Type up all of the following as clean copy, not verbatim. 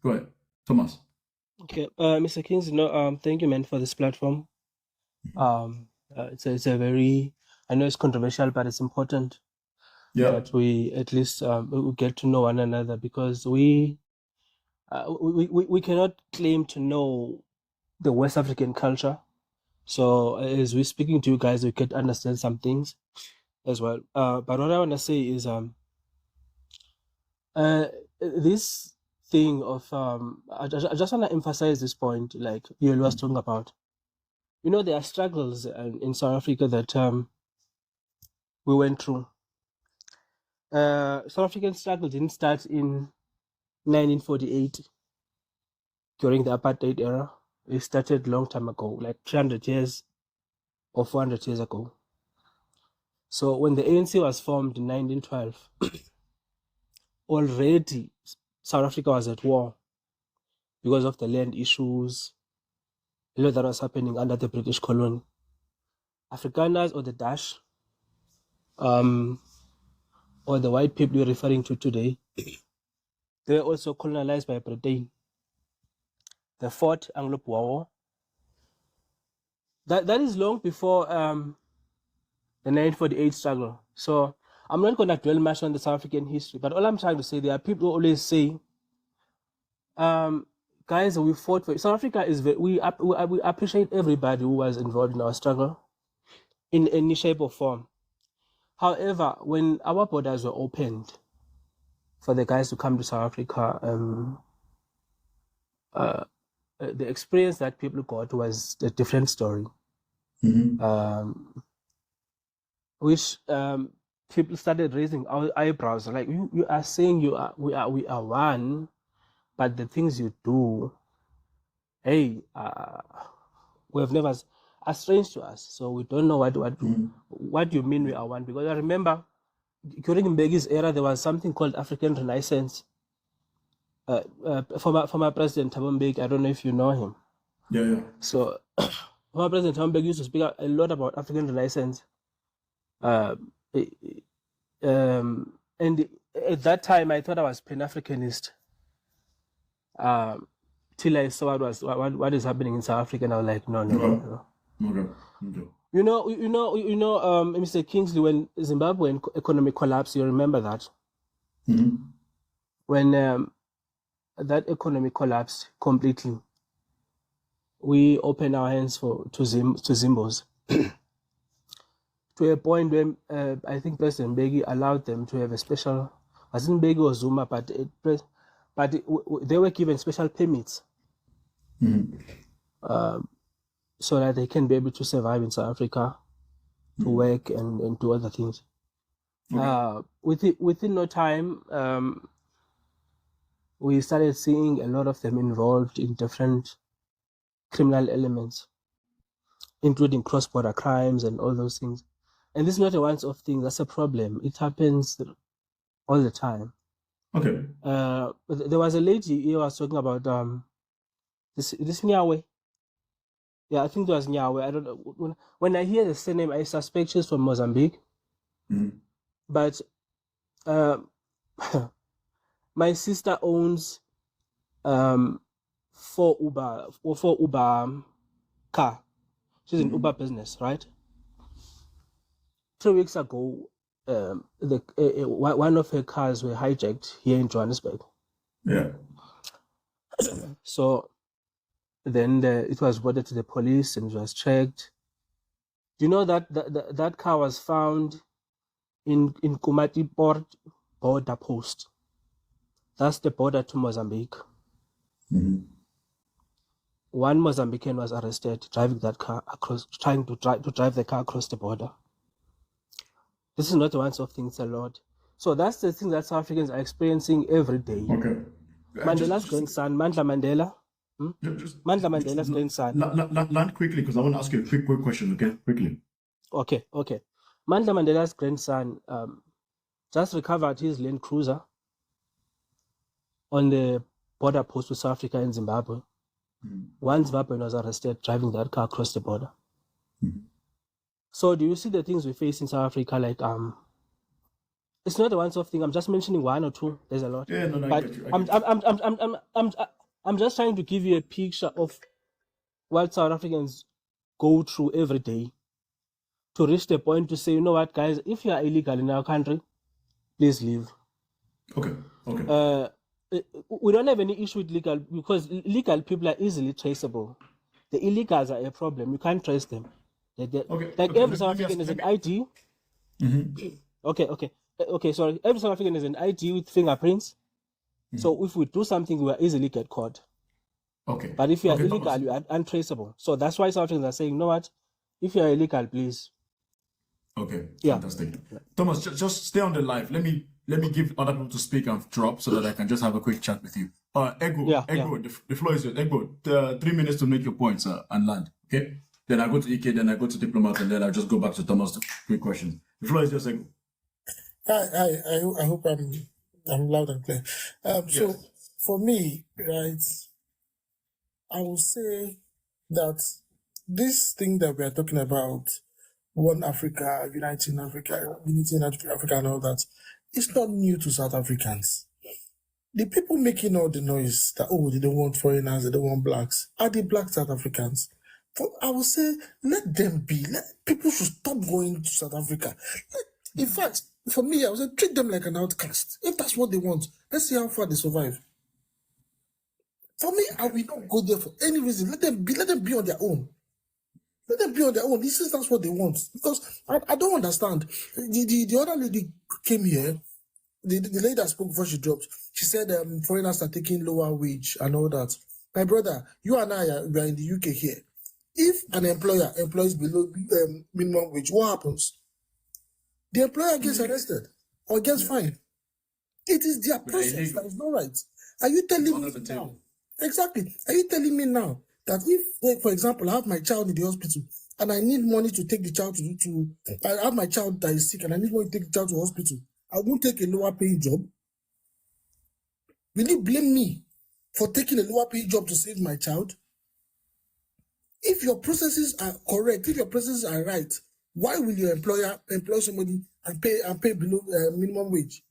Go ahead, Thomas. Okay, Mr. Kings, thank you, man, for this platform. It's a very, I know it's controversial, but it's important that we at least we get to know one another, because we cannot claim to know the West African culture. So as we're speaking to you guys, we can understand some things as well. But what I want to say is this thing of I just want to emphasize this point, like you was talking about. There are struggles in South Africa that we went through. South African struggle didn't start in 1948 during the apartheid era. It started a long time ago, like 300 years or 400 years ago. So when the ANC was formed in 1912, already South Africa was at war because of the land issues, that was happening under the British colony. Afrikaners or the Dutch, or the white people you're referring to today, they were also colonized by Britain. The Fourth Anglo-Boer War. That is long before the 1948 struggle. So I'm not going to dwell much on the South African history, but all I'm trying to say, there are people who always say, guys, we fought for South Africa. We appreciate everybody who was involved in our struggle in any shape or form. However, when our borders were opened for the guys to come to South Africa, the experience that people got was a different story, which people started raising our eyebrows. Like, you are saying we are one, but the things you do, hey, we have never are strange to us. So we don't know what you mean we are one. Because I remember during Mbegi's era, there was something called African Renaissance. Former President Thabo Mbeki, I don't know if you know him. Yeah. So former President Thabo Mbeki used to speak a lot about African Renaissance. And at that time, I thought I was Pan-Africanist. Till I saw what is happening in South Africa, and I was like, no. Okay. Mr. Kingsley, when Zimbabwean economic collapse, you remember that? When that economy collapsed completely, we opened our hands to Zimbos to a point where I think President Mbeki allowed them to have a special. I think Mbeki or Zuma, but they were given special permits. So that they can be able to survive in South Africa, to work and do other things. Within no time, we started seeing a lot of them involved in different criminal elements, including cross-border crimes and all those things. And this is not a once-off thing. That's a problem. It happens all the time. Okay. There was a lady who was talking about this Nyawe. Yeah, I think it was Nyawe. I don't know. When I hear the surname, I suspect she's from Mozambique. But my sister owns 4 Uber car. She's in Uber business, right? 3 weeks ago, one of her cars were hijacked here in Johannesburg. Yeah. So then it was reported to the police and it was checked. You know that car was found in Kumati Port border post. That's the border to Mozambique. One Mozambican was arrested driving that car across, trying to drive the car across the border. This is not a once-off thing, it's a lot. So that's the thing that South Africans are experiencing every day. Okay. Mandela's grandson, Mandla Mandela. Mandla Mandela's grandson. Land quickly, because I want to ask you a quick question, okay? Quickly. Okay. Mandla Mandela's grandson just recovered his Land Cruiser on the border post with South Africa and Zimbabwe. One Zimbabwean was arrested driving that car across the border. So do you see the things we face in South Africa? Like, it's not a once-off thing. I'm just mentioning one or two. There's a lot. Yeah, no, but I get you. I'm just trying to give you a picture of what South Africans go through every day to reach the point to say, you know what, guys, if you are illegal in our country, please leave. Okay. Okay. We don't have any issue with legal because legal people are easily traceable. The illegals are a problem. You can't trace them. Okay. Every South African is an ID. Okay. Sorry. Every South African is an ID with fingerprints. So if we do something, we are easily get caught. Okay. But if you are illegal, Thomas. you are untraceable. So that's why South Africans are saying, you know what? If you are illegal, please. Okay. Yeah. Fantastic. Thomas, just stay on the live. Let me give other people to speak and drop so that I can just have a quick chat with you. Ego, the floor is yours. Ego, 3 minutes to make your points and land. Okay. Then I go to EK, then I go to Diplomat, and then I just go back to Thomas to quick questions. The floor is yours, Ego. I hope I'm loud and clear. So Yes. for me, right, I will say that this thing that we are talking about, one Africa, uniting Africa, unity in Africa and all that, it's not new to South Africans. The people making all the noise that, oh, they don't want foreigners, they don't want blacks, are the black South Africans. I will say, let them be. People should stop going to South Africa. In fact, for me, I would say, treat them like an outcast. If that's what they want, let's see how far they survive. For me, I will not go there for any reason. Let them be on their own. Let them be on their own. This is that's what they want. Because I don't understand. The other lady came here, the lady that spoke before she dropped, she said foreigners are taking lower wage and all that. My brother, you and I we are in the UK here. If an employer employs below minimum wage, what happens? The employer gets arrested or gets fined. It is their process that is not right. Are you telling me now? Exactly. Are you telling me now that if, for example, I have my child in the hospital and I need money to take the child I have my child that is sick and I need money to take the child to hospital, I won't take a lower paying job? Will you blame me for taking a lower paying job to save my child? If your processes are correct, if your processes are right, why will your employer employ somebody and pay below minimum wage?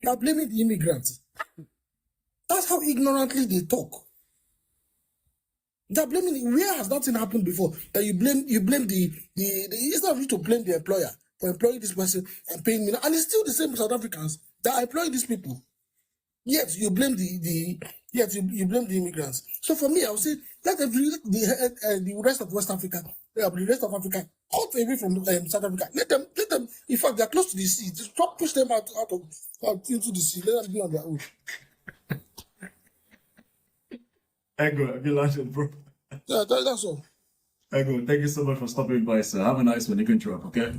You are blaming the immigrants. That's how ignorantly they talk. They're blaming. Where has nothing happened before that you blame the it's not you to blame the employer for employing this person and paying me, and it's still the same South Africans that employ these people. Yet you blame you blame the immigrants. So for me, I would say let the rest of West Africa, the rest of Africa, cut away from South Africa. Let them. In fact, they are close to the sea. Just push them out into the sea. Let them be on their own. Ego, have you landed, bro? Yeah, that's all. Ego, thank you so much for stopping by, sir. Have a nice one. You can drop, okay?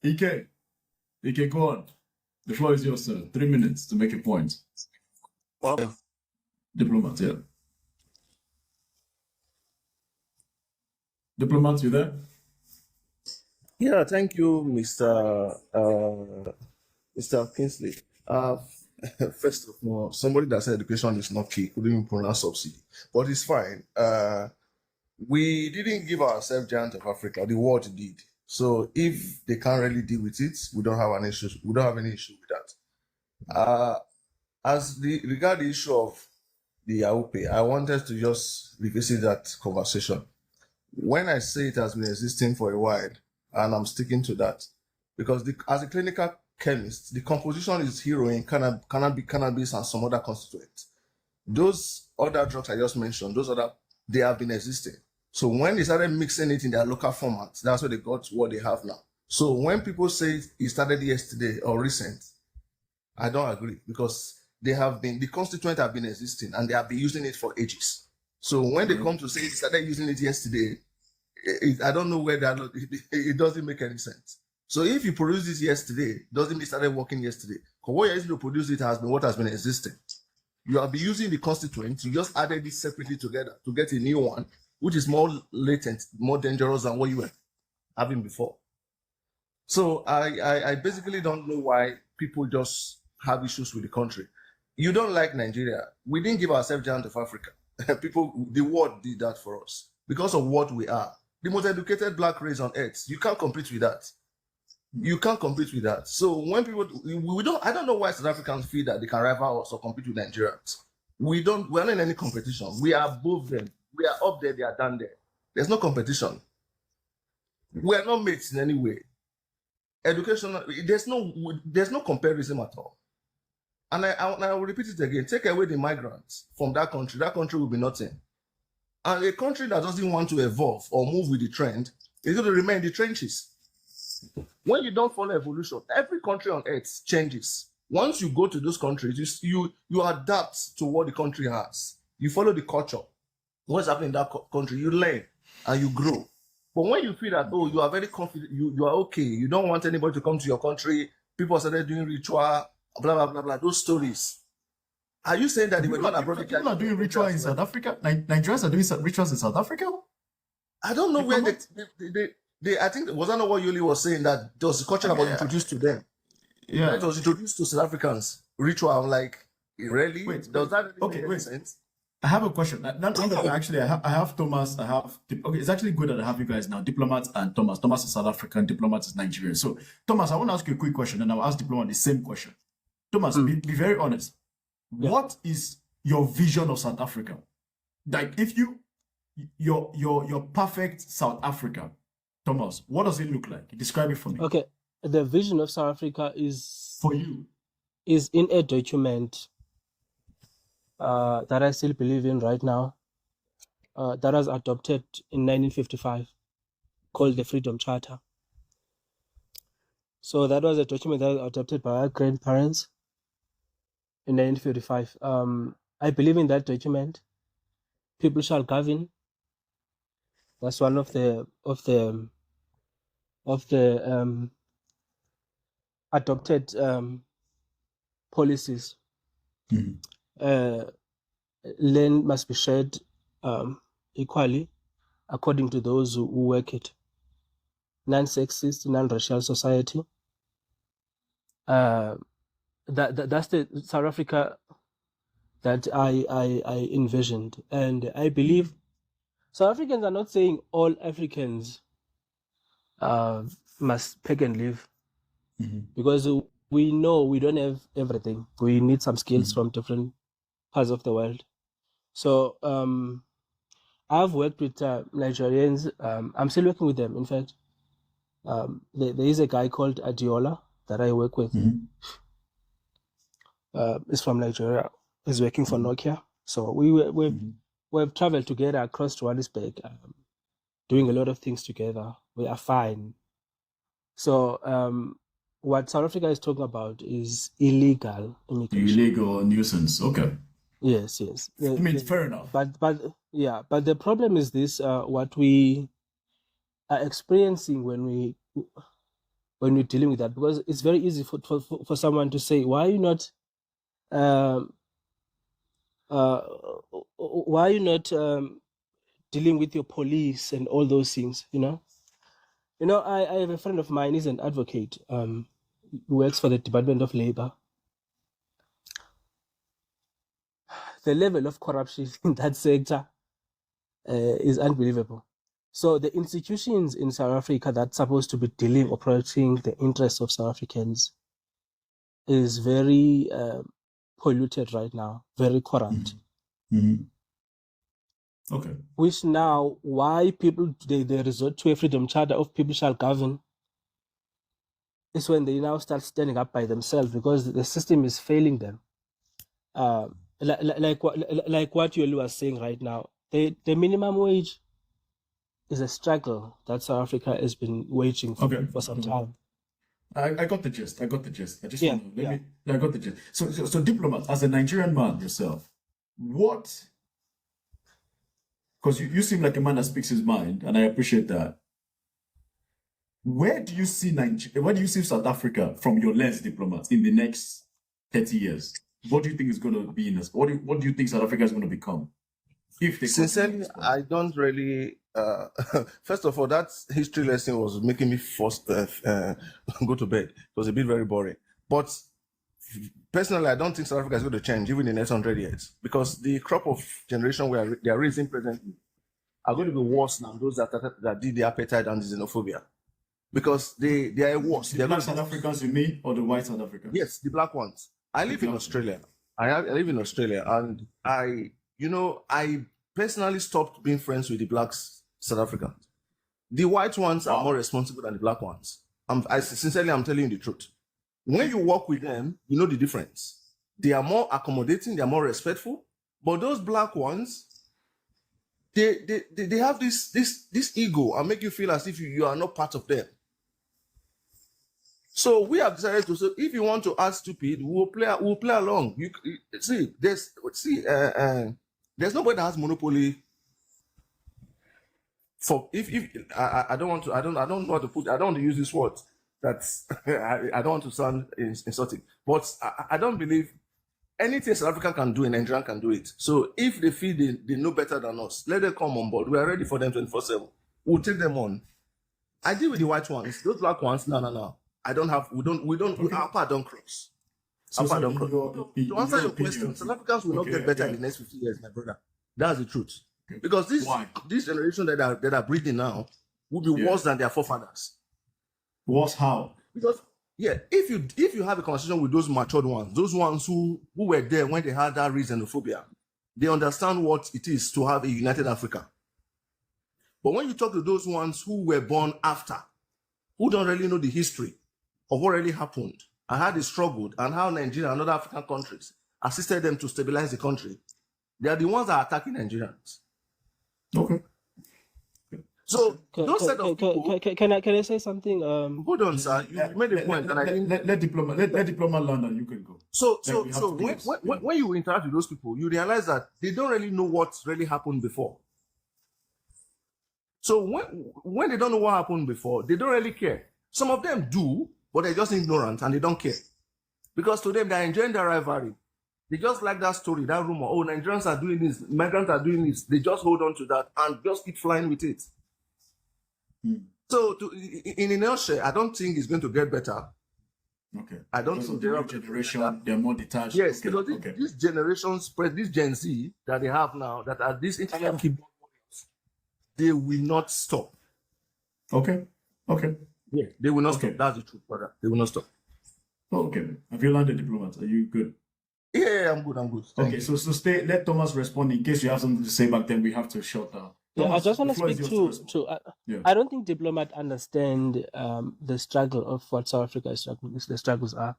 EK, go on. The floor is yours, sir. 3 minutes to make a point. Well, Diplomat, yeah. Diplomat, you there? yeah, thank you, Mr. Kingsley. First of all, somebody that said education is not key couldn't even pronounce subsidy, but it's fine. We didn't give ourselves giant of Africa. The world did. So if they can't really deal with it, we don't have an issue. We don't have any issue with that. Regard the issue of the AUPE, I wanted to just revisit that conversation. When I say it has been existing for a while, and I'm sticking to that, because as a clinical chemist, the composition is heroin, cannabis, and some other constituents. Those other drugs I just mentioned, they have been existing. So when they started mixing it in their local formats, that's where they got what they have now. So when people say it started yesterday or recent, I don't agree, because the constituents have been existing and they have been using it for ages. So when they come to say they started using it yesterday, I don't know where it doesn't make any sense. So if you produce this yesterday, doesn't mean it started working yesterday. Because what you're using to produce it has been what has been existing. You have been using the constituents, you just added it separately together to get a new one, which is more latent, more dangerous than what you were having before. So I basically don't know why people just have issues with the country. You don't like Nigeria. We didn't give ourselves giant of Africa. The world did that for us because of what we are. The most educated black race on earth. You can't compete with that. You can't compete with that. So when people, I don't know why South Africans feel that they can rival us or compete with Nigerians. we're not in any competition. We are above them. We are up there, they are down there. There's no competition. We are not mates in any way. Education, there's no comparison at all. And I will repeat it again. Take away the migrants from that country will be nothing. And a country that doesn't want to evolve or move with the trend is going to remain in the trenches. When you don't follow evolution, every country on earth changes. Once you go to those countries, you adapt to what the country has. You follow the culture. What's happening in that country, you learn and you grow. But when you feel that, you are very confident, you are okay, you don't want anybody to come to your country, people started doing ritual, blah, blah, blah, blah, those stories. Are you saying that they were not abroad? People are doing rituals in South Africa? Nigerians are doing rituals in South Africa? I don't know where I think, was that not what Yuli was saying, that there was a culture that was introduced to them? Yeah. It was introduced to South Africans. Ritual, I'm like, really? Wait, does that really make sense? I have a question. Actually, I have Thomas. It's actually good that I have you guys now, Diplomat and Thomas. Thomas is South African, Diplomat is Nigerian. So, Thomas, I want to ask you a quick question, and I'll ask Diplomat the same question. Thomas, be very honest. Yeah. What is your vision of South Africa? Like, if your perfect South Africa, Thomas, what does it look like? Describe it for me. Okay, the vision of South Africa is for you is in a document that I still believe in right now, that was adopted in 1955, called the Freedom Charter. So that was a document that was adopted by our grandparents in 1955. I believe in that document. People shall govern. That's one of the adopted policies. Mm-hmm. Land must be shared equally according to those who work it. Non-sexist, non-racial society. That's the South Africa that I envisioned, and I believe South Africans are not saying all Africans must pick and live, because we know we don't have everything. We need some skills from different parts of the world. So I've worked with Nigerians. I'm still working with them. In fact, there is a guy called Adiola that I work with. He's from Nigeria. He's working for Nokia. So we've traveled together across Johannesburg, doing a lot of things together. We are fine. So what South Africa is talking about is illegal immigration. Illegal nuisance. Okay. Yes. I mean, fair enough. But the problem is this: what we are experiencing when we're dealing with that, because it's very easy for someone to say, why are you not dealing with your police and all those things, I have a friend of mine. He's an advocate, who works for the Department of Labor. The level of corruption in that sector is unbelievable. So the institutions in South Africa that's supposed to be dealing or protecting the interests of South Africans is very polluted right now, very corrupt. Okay. Which now, why people they resort to a freedom charter of people shall govern, is when they now start standing up by themselves, because the system is failing them. Like what Yoli was saying right now, the minimum wage is a struggle that South Africa has been waging for some time. I got the gist. I got the gist. I got the gist. So Diplomat, as a Nigerian man yourself, what? Because you seem like a man that speaks his mind, and I appreciate that. Where do you see South Africa from your lens, Diplomat, in the next 30 years? What do you think is going to be in this? What do you think South Africa is going to become? Sincerely, I don't really. First of all, that history lesson was making me forced go to bed. It was a bit very boring. But personally, I don't think South Africa is going to change even in the next 100 years, because the crop of generation they are raising presently are going to be worse than those that did the apartheid and the xenophobia, because they are worse. The black South Africans, you mean, or the white South Africans? Yes, the black ones. I live in Australia. I live in Australia, and I personally stopped being friends with the black South Africans. The white ones are more responsible than the black ones. I'm telling you the truth. When you work with them, you know the difference. They are more accommodating, they are more respectful. But those black ones, they have this ego and make you feel as if you are not part of them. So we have decided to say, if you want to act stupid, we'll play along. There's nobody that has monopoly. For if I don't want to, I don't know how to put. I don't want to use this word. That's I don't want to sound insulting, but I don't believe anything South Africa can do, a Nigerian can do it. So if they feel they know better than us, let them come on board. We are ready for them 24/7. We'll take them on. I deal with the white ones. Those black ones, no. I don't have. We don't. Okay. Our part don't cross. Our part don't cross. To answer your question, South Africans will not get better in the next 50 years, my brother. That's the truth. Okay. Because this generation that are breeding now will be worse than their forefathers. Worse how? Because if you have a conversation with those matured ones, those ones who were there when they had that xenophobia, they understand what it is to have a united Africa. But when you talk to those ones who were born after, who don't really know the history of what really happened and how they struggled and how Nigeria and other African countries assisted them to stabilize the country, they are the ones that are attacking Nigerians. Okay. So those set of people. Can I say something? Hold on, sir. You made a point, and I think let diplomat land, and you can go. So when you interact with those people, you realize that they don't really know what really happened before. So when they don't know what happened before, they don't really care. Some of them do, but they're just ignorant and they don't care. Because to them, they're enjoying the rivalry. They just like that story, that rumor. Oh, Nigerians are doing this, migrants are doing this. They just hold on to that and just keep flying with it. So in a nutshell, I don't think it's going to get better. Okay. I don't think the generation, they're more detached. Yes, because this generation spread, this Gen Z that they have now, that are these internet keyboard warriors, they will not stop. Okay. Yeah, they will not stop. That's the truth, brother. They will not stop. Okay. Have you landed diplomats? Are you good? Yeah, I'm good. Thank you. So stay. Let Thomas respond in case you have something to say back then. We have to shut down. Yeah, I just want to speak to I don't think diplomats understand the struggle of what South Africa is struggling. The struggles are.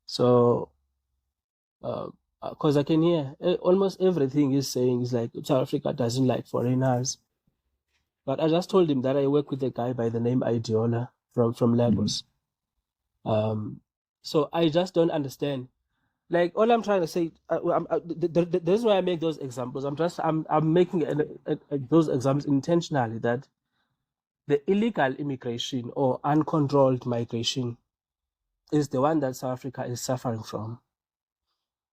So, because I can hear almost everything he's saying is like South Africa doesn't like foreigners. But I just told him that I work with a guy by the name Ideola from Lagos. So I just don't understand. Like all I'm trying to say, the reason why I make those examples, I'm making those examples intentionally that the illegal immigration or uncontrolled migration is the one that South Africa is suffering from.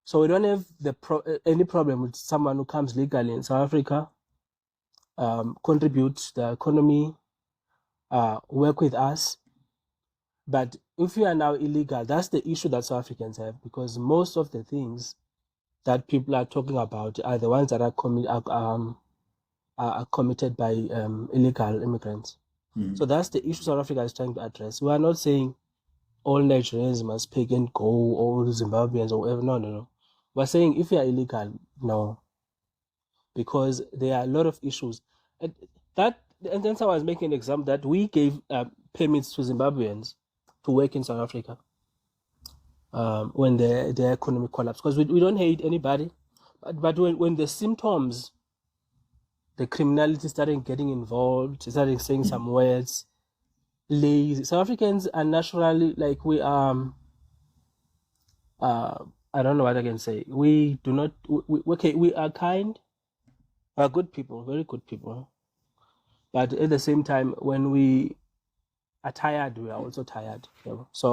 So we don't have any problem with someone who comes legally in South Africa, contribute to the economy, work with us. But if you are now illegal, that's the issue that South Africans have, because most of the things that people are talking about are the ones that are committed by illegal immigrants. So that's the issue South Africa is trying to address. We are not saying all Nigerians must pick and go, all Zimbabweans or whatever. No. We're saying if you are illegal, no. Because there are a lot of issues. And then someone was making an example that we gave permits to Zimbabweans to work in South Africa when the economy collapsed. Because we don't hate anybody. But when the symptoms, the criminality started getting involved, started saying some words, lazy. South Africans are naturally, like we are, I don't know what I can say. We do not, we are kind, we are good people, very good people. But at the same time, when we are tired, we are also tired. So